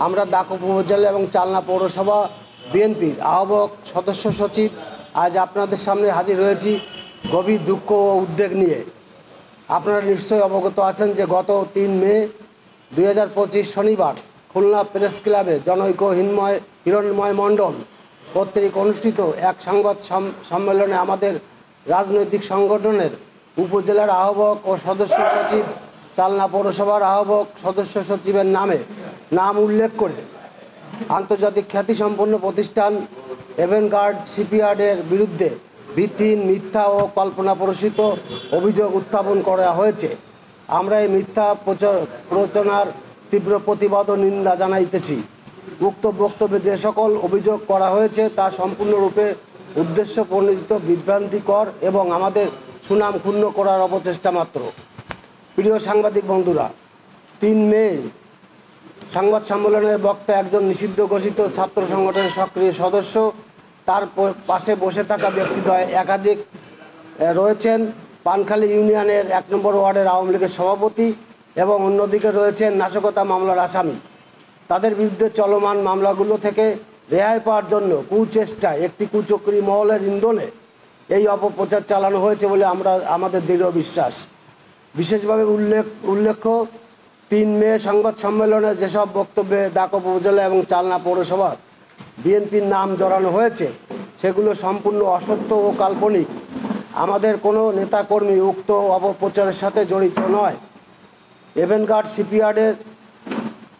আমরা দাকো উপজেলা এবং চালনা পৌরসভা বিএনপির আহ্বায়ক সদস্য সচিব আজ আপনাদের সামনে হাজির হয়েছি গভীর দুঃখ ও উদ্বেগ নিয়ে। আপনারা নিশ্চয়ই অবগত আছেন যে গত 3 মে 2025 শনিবার খুলনা প্রেস ক্লাবে জনৈক হিরণময় মণ্ডল কর্তৃক অনুষ্ঠিত এক সংবাদ সম্মেলনে আমাদের রাজনৈতিক সংগঠনের উপজেলার আহ্বায়ক ও সদস্য সচিব, চালনা পৌরসভার আহ্বায়ক সদস্য সচিবের নাম উল্লেখ করে আন্তর্জাতিক খ্যাতিসম্পন্ন প্রতিষ্ঠান এভেনগার্ড শিপইয়ার্ডের বিরুদ্ধে ভিত্তিহীন, মিথ্যা ও কল্পনাপ্রসূত অভিযোগ উত্থাপন করা হয়েছে। আমরা এই মিথ্যা প্রচারণার তীব্র প্রতিবাদ ও নিন্দা জানাইতেছি। উক্ত বক্তব্যে যে সকল অভিযোগ করা হয়েছে তা সম্পূর্ণরূপে উদ্দেশ্য প্রণোদিত, বিভ্রান্তিকর এবং আমাদের সুনাম ক্ষুণ্ণ করার অপচেষ্টা মাত্র। প্রিয় সাংবাদিক বন্ধুরা, 3 মে সংবাদ সম্মেলনের বক্তা একজন নিষিদ্ধ ঘোষিত ছাত্র সংগঠনের সক্রিয় সদস্য। তার পাশে বসে থাকা ব্যক্তিদ্বয় একাধিক রয়েছেন পানখালী ইউনিয়নের 1 নম্বর ওয়ার্ডের আওয়ামী লীগের সভাপতি এবং অন্যদিকে রয়েছেন নাশকতা মামলার আসামি। তাদের বিরুদ্ধে চলমান মামলাগুলো থেকে রেহাই পাওয়ার জন্য কুচেষ্টায় একটি কুচক্রী মহলের ইন্ধনে এই অপপ্রচার চালানো হয়েছে বলে আমাদের দৃঢ় বিশ্বাস। বিশেষভাবে উল্লেখ্য 3 মে সংবাদ সম্মেলনে যেসব বক্তব্যে দাকো উপজেলা এবং চালনা পৌরসভার বিএনপির নাম জড়ানো হয়েছে সেগুলো সম্পূর্ণ অসত্য ও কাল্পনিক। আমাদের কোনো নেতাকর্মী উক্ত অপপ্রচারের সাথে জড়িত নয়। এভেনগার্ড শিপইয়ার্ডের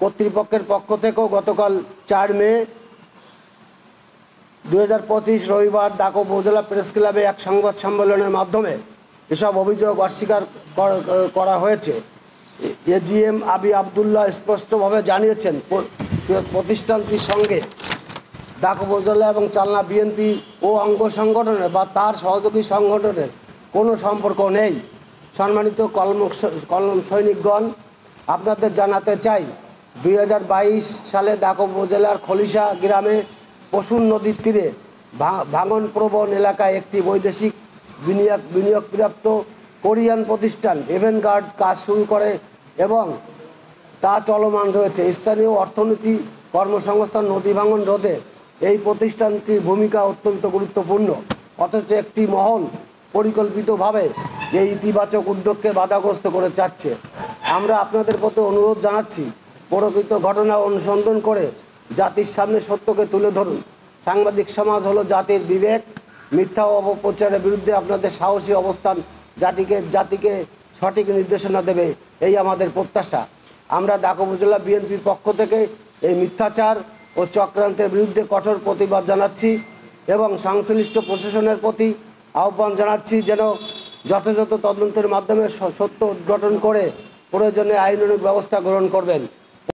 কর্তৃপক্ষের পক্ষ থেকেও গতকাল 4 মে 2025 রবিবার দাকো উপজেলা প্রেস ক্লাবে এক সংবাদ সম্মেলনের মাধ্যমে এসব অভিযোগ অস্বীকার করা হয়েছে। এজিএম আবি আবদুল্লাহ স্পষ্টভাবে জানিয়েছেন প্রতিষ্ঠানটির সঙ্গে দাকো উপজেলা এবং চালনা বিএনপি ও অঙ্গ সংগঠনের বা তার সহযোগী সংগঠনের কোনো সম্পর্ক নেই। সম্মানিত কলম সৈনিকগণ, আপনাদের জানাতে চাই 2022 সালে দাকো উপজেলার খলিশা গ্রামে পশুর নদীর তীরে ভাঙনপ্রবণ এলাকায় একটি বৈদেশিক বিনিয়োগপ্রাপ্ত কোরিয়ান প্রতিষ্ঠান এভেনগার্ড কাজ শুরু করে এবং তা চলমান রয়েছে। স্থানীয় অর্থনীতি, কর্মসংস্থান, নদী ভাঙন রোধে এই প্রতিষ্ঠানটির ভূমিকা অত্যন্ত গুরুত্বপূর্ণ। অথচ একটি মহল পরিকল্পিতভাবে এই ইতিবাচক উদ্যোগকে বাধাগ্রস্ত করে যাচ্ছে। আমরা আপনাদের প্রতি অনুরোধ জানাচ্ছি, প্রকৃত ঘটনা অনুসন্ধান করে জাতির সামনে সত্যকে তুলে ধরুন। সাংবাদিক সমাজ হলো জাতির বিবেক। মিথ্যা ও অপপ্রচারের বিরুদ্ধে আপনাদের সাহসী অবস্থান জাতিকে সঠিক নির্দেশনা দেবে, এই আমাদের প্রত্যাশা। আমরা দাকো উপজেলা বিএনপির পক্ষ থেকে এই মিথ্যাচার ও চক্রান্তের বিরুদ্ধে কঠোর প্রতিবাদ জানাচ্ছি এবং সংশ্লিষ্ট প্রশাসনের প্রতি আহ্বান জানাচ্ছি যেন যথাযথ তদন্তের মাধ্যমে সত্য উদ্ঘাটন করে প্রয়োজনে আইনানুগ ব্যবস্থা গ্রহণ করবেন।